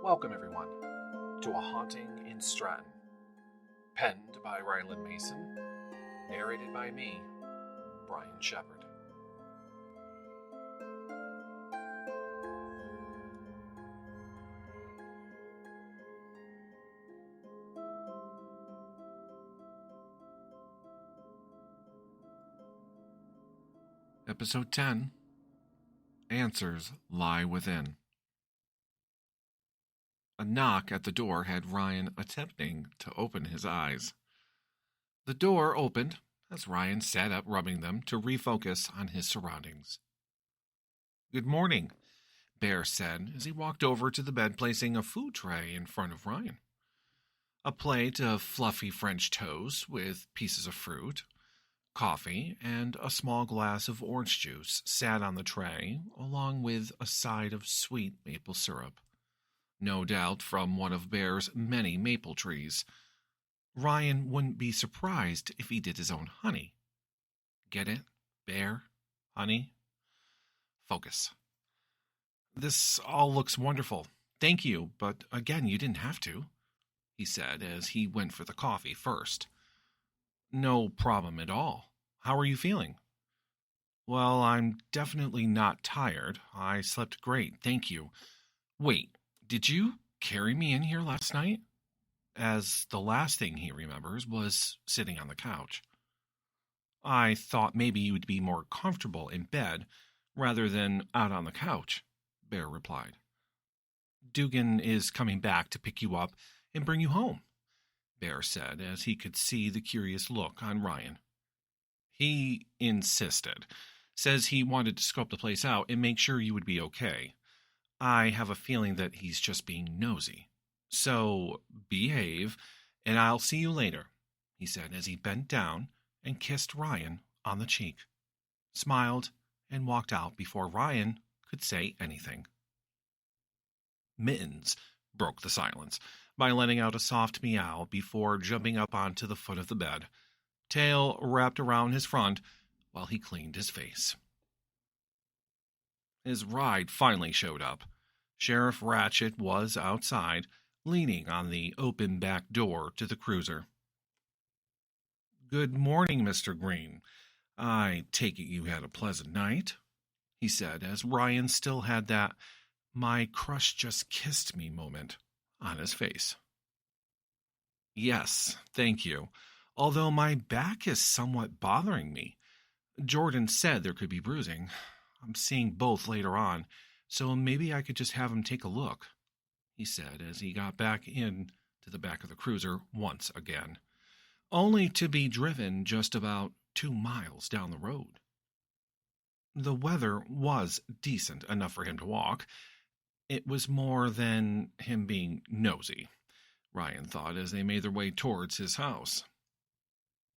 Welcome, everyone, to A Haunting in Stratton, penned by Ryland Mason, narrated by me, Brian Shepard. Episode 10, Answers Lie Within. A knock at the door had Ryan attempting to open his eyes. The door opened as Ryan sat up, rubbing them to refocus on his surroundings. "Good morning," Bear said as he walked over to the bed, placing a food tray in front of Ryan. A plate of fluffy French toast with pieces of fruit, coffee, and a small glass of orange juice sat on the tray, along with a side of sweet maple syrup. No doubt from one of Bear's many maple trees. Ryan wouldn't be surprised if he did his own honey. Get it? Bear? Honey? Focus. "This all looks wonderful. Thank you, but again, you didn't have to," he said as he went for the coffee first. "No problem at all. How are you feeling?" "Well, I'm definitely not tired. I slept great, thank you. Wait, did you carry me in here last night?" As the last thing he remembers was sitting on the couch. "I thought maybe you would be more comfortable in bed rather than out on the couch," Bear replied. "Dugan is coming back to pick you up and bring you home," Bear said as he could see the curious look on Ryan. "He insisted. Says he wanted to scope the place out and make sure you would be okay. I have a feeling that he's just being nosy. So, behave, and I'll see you later," he said as he bent down and kissed Ryan on the cheek, smiled, and walked out before Ryan could say anything. Mittens broke the silence by letting out a soft meow before jumping up onto the foot of the bed, tail wrapped around his front while he cleaned his face. His ride finally showed up. Sheriff Ratchet was outside, leaning on the open back door to the cruiser. "Good morning, Mr. Green. I take it you had a pleasant night," he said as Ryan still had that "my crush just kissed me" moment on his face. "Yes, thank you, although my back is somewhat bothering me. Jordan said there could be bruising. I'm seeing both later on, so maybe I could just have him take a look," he said as he got back in to the back of the cruiser once again, only to be driven just about 2 miles down the road. The weather was decent enough for him to walk. It was more than him being nosy, Ryan thought as they made their way towards his house.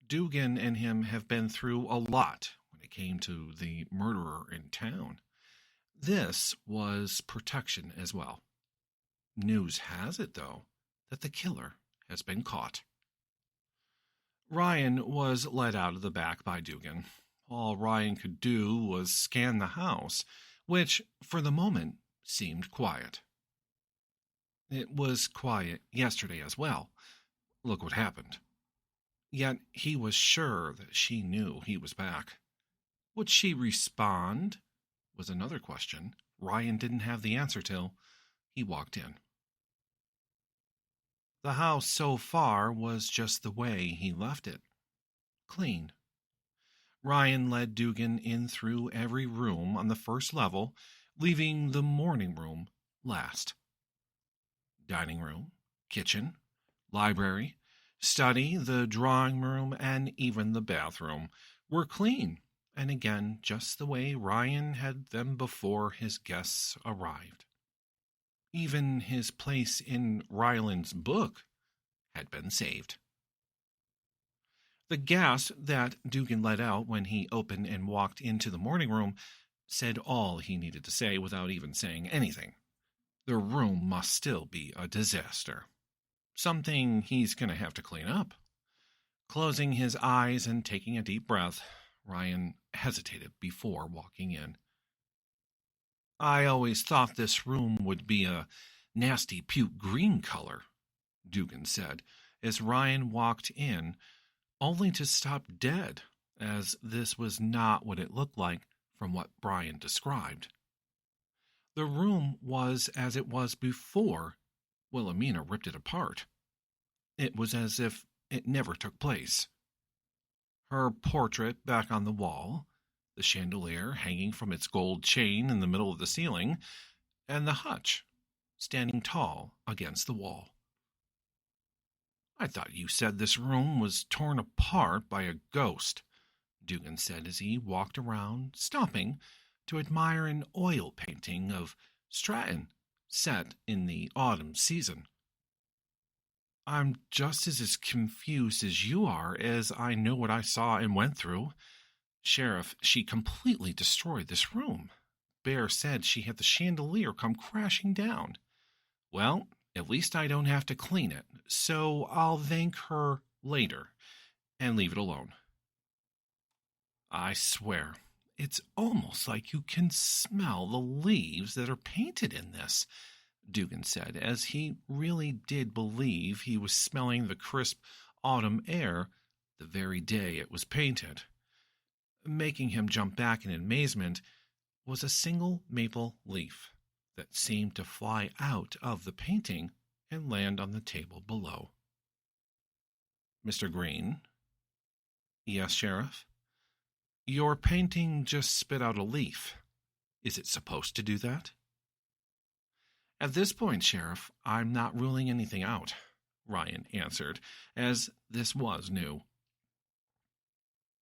Dugan and him have been through a lot when it came to the murderer in town. This was protection as well. News has it, though, that the killer has been caught. Ryan was led out of the back by Dugan. All Ryan could do was scan the house, which, for the moment, seemed quiet. It was quiet yesterday as well. Look what happened. Yet he was sure that she knew he was back. Would she respond? Was another question Ryan didn't have the answer till he walked in. The house so far was just the way he left it. Clean. Ryan led Dugan in through every room on the first level, leaving the morning room last. Dining room, kitchen, library, study, the drawing room, and even the bathroom were clean, and again just the way Ryan had them before his guests arrived. Even his place in Ryland's book had been saved. The gas that Dugan let out when he opened and walked into the morning room said all he needed to say without even saying anything. The room must still be a disaster. Something he's going to have to clean up. Closing his eyes and taking a deep breath, Ryan hesitated before walking in. "I always thought this room would be a nasty puke green color, Dugan said, as Ryan walked in, only to stop dead, as this was not what it looked like from what Brian described. The room was as it was before Wilhelmina ripped it apart. It was as if it never took place. Her portrait back on the wall, the chandelier hanging from its gold chain in the middle of the ceiling, and the hutch standing tall against the wall. "I thought you said this room was torn apart by a ghost," Dugan said as he walked around, stopping to admire an oil painting of Stratton set in the autumn season. "I'm just as confused as you are, as I know what I saw and went through. Sheriff, she completely destroyed this room. Bear said she had the chandelier come crashing down. Well, at least I don't have to clean it, so I'll thank her later and leave it alone." "I swear, it's almost like you can smell the leaves that are painted in this," Dugan said, as he really did believe he was smelling the crisp autumn air the very day it was painted. Making him jump back in amazement was a single maple leaf that seemed to fly out of the painting and land on the table below. "Mr. Green?" "Yes, Sheriff?" "Your painting just spit out a leaf. Is it supposed to do that?" "At this point, Sheriff, I'm not ruling anything out," Ryan answered, as this was new.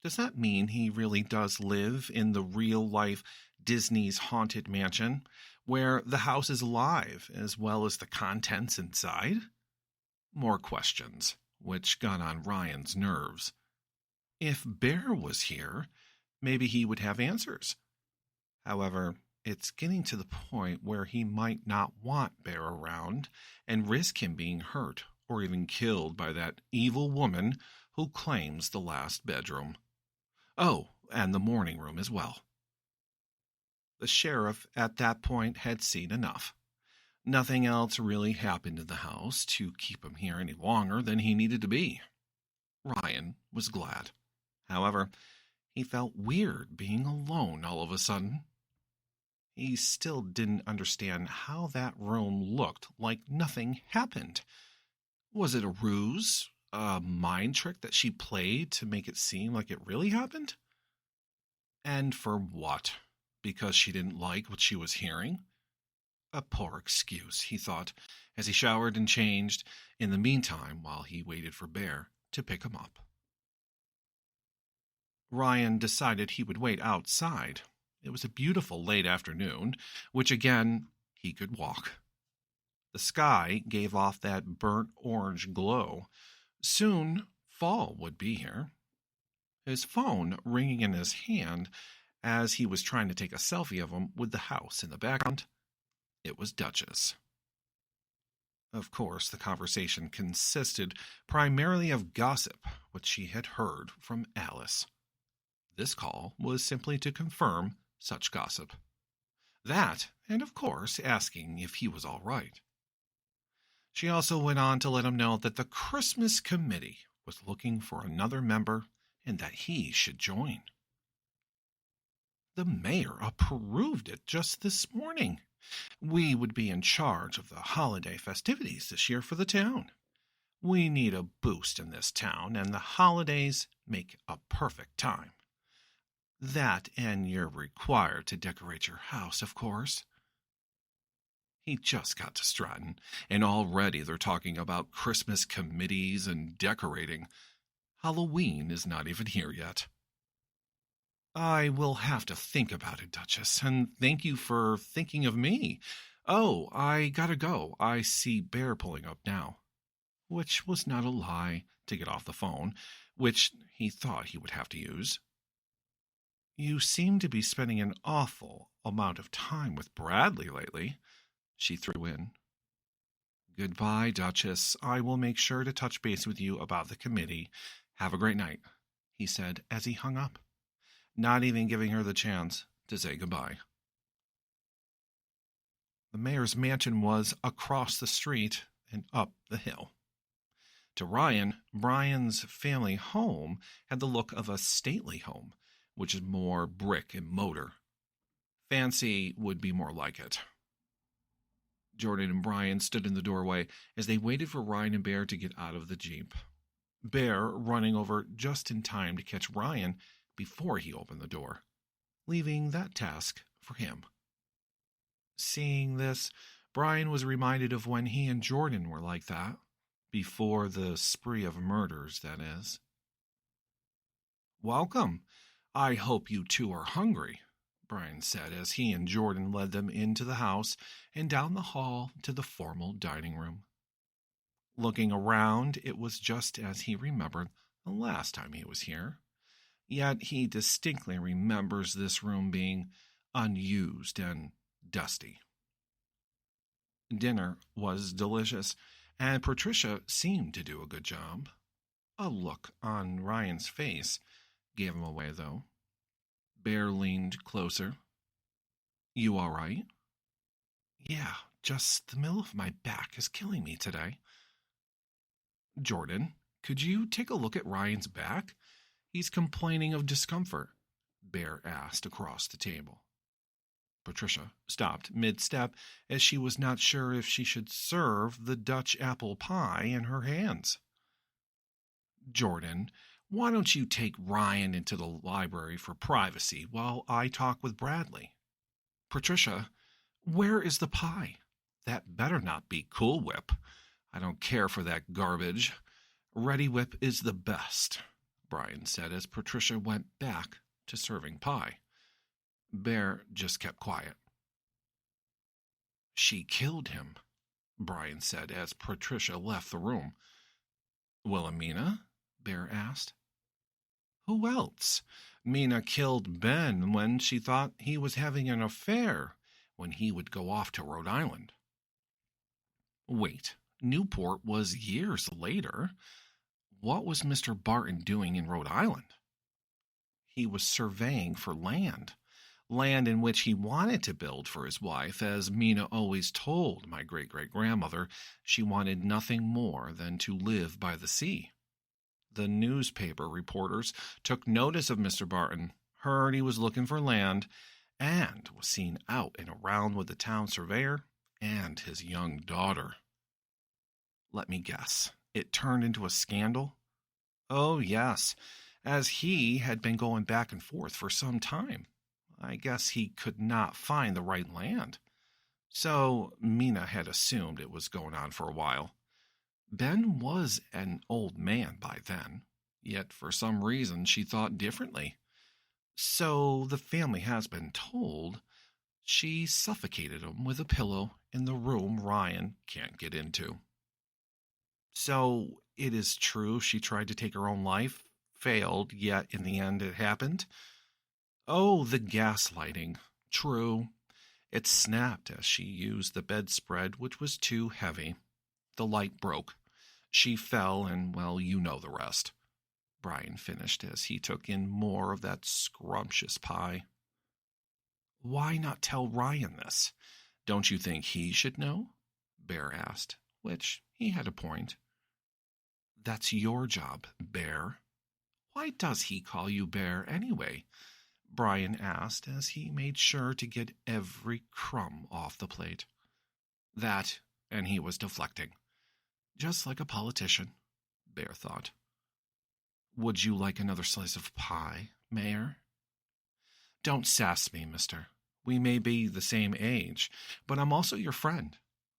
"Does that mean he really does live in the real-life Disney's Haunted Mansion, where the house is alive as well as the contents inside?" More questions, which got on Ryan's nerves. If Bear was here, maybe he would have answers. However, it's getting to the point where he might not want Bear around and risk him being hurt or even killed by that evil woman who claims the last bedroom. Oh, and the morning room as well. The sheriff at that point had seen enough. Nothing else really happened in the house to keep him here any longer than he needed to be. Ryan was glad. However, he felt weird being alone all of a sudden. He still didn't understand how that room looked like nothing happened. Was it a ruse? A mind trick that she played to make it seem like it really happened? And for what? Because she didn't like what she was hearing? A poor excuse, he thought, as he showered and changed in the meantime while he waited for Bear to pick him up. Ryan decided he would wait outside. It was a beautiful late afternoon, which again he could walk. The sky gave off that burnt orange glow. Soon fall would be here. His phone ringing in his hand as he was trying to take a selfie of him with the house in the background. It was Duchess. Of course, the conversation consisted primarily of gossip, which she had heard from Alice. This call was simply to confirm such gossip. That, and of course, asking if he was all right. She also went on to let him know that the Christmas committee was looking for another member and that he should join. The mayor approved it just this morning. We would be in charge of the holiday festivities this year for the town. We need a boost in this town, and the holidays make a perfect time. That, and you're required to decorate your house, of course. He just got to Stratton, and already they're talking about Christmas committees and decorating. Halloween is not even here yet. I will have to think about it, Duchess, and thank you for thinking of me. Oh, I gotta go. I see Bear pulling up now. Which was not a lie to get off the phone, which he thought he would have to use. You seem to be spending an awful amount of time with Bradley lately, she threw in. Goodbye, Duchess. I will make sure to touch base with you about the committee. Have a great night, he said as he hung up, not even giving her the chance to say goodbye. The mayor's mansion was across the street and up the hill. To Ryan, Brian's family home had the look of a stately home, which is more brick and mortar. Fancy would be more like it. Jordan and Brian stood in the doorway as they waited for Ryan and Bear to get out of the Jeep. Bear running over just in time to catch Ryan before he opened the door, leaving that task for him. Seeing this, Brian was reminded of when he and Jordan were like that, before the spree of murders, that is. "Welcome. I hope you two are hungry," Brian said as he and Jordan led them into the house and down the hall to the formal dining room. Looking around, it was just as he remembered the last time he was here. Yet he distinctly remembers this room being unused and dusty. Dinner was delicious, and Patricia seemed to do a good job. A look on Ryan's face gave him away, though. Bear leaned closer. "You all right?" "Yeah, just the middle of my back is killing me today." "Jordan, could you take a look at Ryan's back? He's complaining of discomfort," Bear asked across the table. Patricia stopped mid-step as she was not sure if she should serve the Dutch apple pie in her hands. "Jordan, why don't you take Ryan into the library for privacy while I talk with Bradley?" "Patricia, where is the pie? That better not be Cool Whip. I don't care for that garbage. Ready Whip is the best," Brian said as Patricia went back to serving pie. Bear just kept quiet. "She killed him," Brian said as Patricia left the room. "Wilhelmina?" Bear asked. "Who else? Mina killed Ben when she thought he was having an affair when he would go off to Rhode Island." "Wait, Newport was years later. What was Mr. Barton doing in Rhode Island?" "He was surveying for land in which he wanted to build for his wife, as Mina always told my great-great-grandmother she wanted nothing more than to live by the sea. The newspaper reporters took notice of Mr. Barton, heard he was looking for land, and was seen out and around with the town surveyor and his young daughter. Let me guess, it turned into a scandal?" "Oh, yes, as he had been going back and forth for some time. I guess he could not find the right land. So Mina had assumed it was going on for a while. Ben was an old man by then, yet for some reason she thought differently. So the family has been told she suffocated him with a pillow in the room Ryan can't get into." "So it is true she tried to take her own life, failed, yet in the end it happened?" "Oh, the gaslighting. True. It snapped as she used the bedspread, which was too heavy. The light broke. She fell, and, well, you know the rest," Brian finished as he took in more of that scrumptious pie. "Why not tell Ryan this? Don't you think he should know?" Bear asked, which he had a point. "That's your job, Bear." "Why does he call you Bear anyway?" Brian asked as he made sure to get every crumb off the plate. That, and he was deflecting. Just like a politician, Bear thought. "Would you like another slice of pie, Mayor?" "Don't sass me, mister. We may be the same age, but I'm also your friend.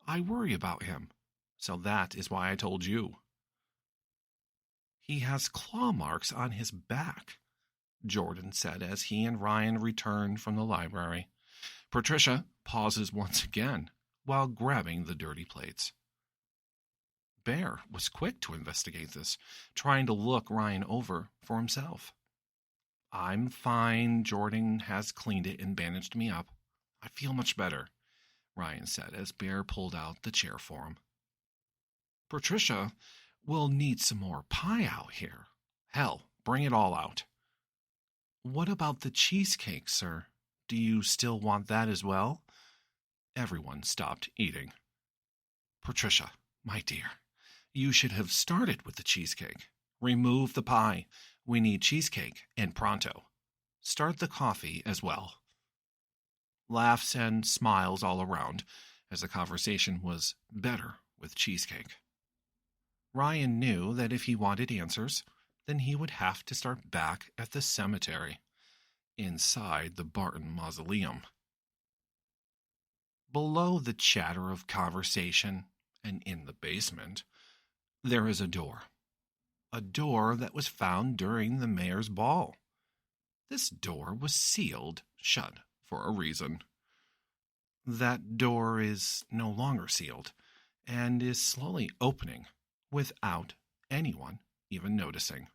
I worry about him, so that is why I told you." "He has claw marks on his back," Jordan said as he and Ryan returned from the library. Patricia pauses once again while grabbing the dirty plates. Bear was quick to investigate this, trying to look Ryan over for himself. "I'm fine. Jordan has cleaned it and bandaged me up. I feel much better," Ryan said as Bear pulled out the chair for him. "Patricia, we'll need some more pie out here. Hell, bring it all out." "What about the cheesecake, sir? Do you still want that as well?" everyone stopped eating. Patricia, my dear, you should have started with the cheesecake. Remove the pie. We need cheesecake, and pronto. Start the coffee as well. Laughs and smiles all around, as the conversation was better with cheesecake. Ryan knew that if he wanted answers, then he would have to start back at the cemetery, inside the Barton mausoleum. Below the chatter of conversation, and in the basement, there is a door. A door that was found during the mayor's ball. This door was sealed shut for a reason. That door is no longer sealed, and is slowly opening without anyone even noticing.